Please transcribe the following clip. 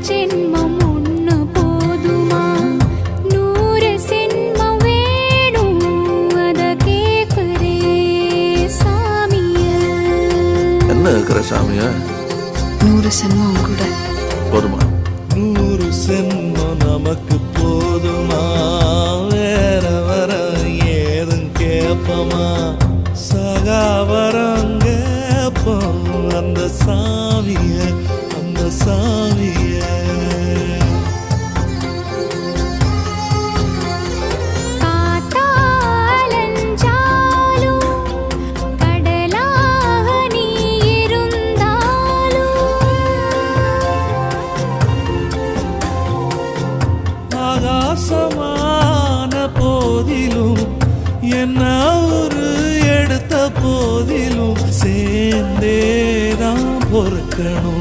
ஜென்மம் ஒண்ணு போதுமா? 100 ஜென்மம் வேணும், அத கேக்குறே சாமிய. என்ன இருக்கிற சாமிய? 100 ஜென்மம் கூட போதுமா? 100 ஜென்மம் நமக்கு போதுமா? வேற வர ஏதும் கேப்பமா? சகாவரம் கேப்போம் அந்த சாமிய, அந்த சாமிய. ஆகாசமான போதிலும் என்ன ஒரு எடுத்த போதிலும் சேர்ந்தேதான் பொறுக்கணும்.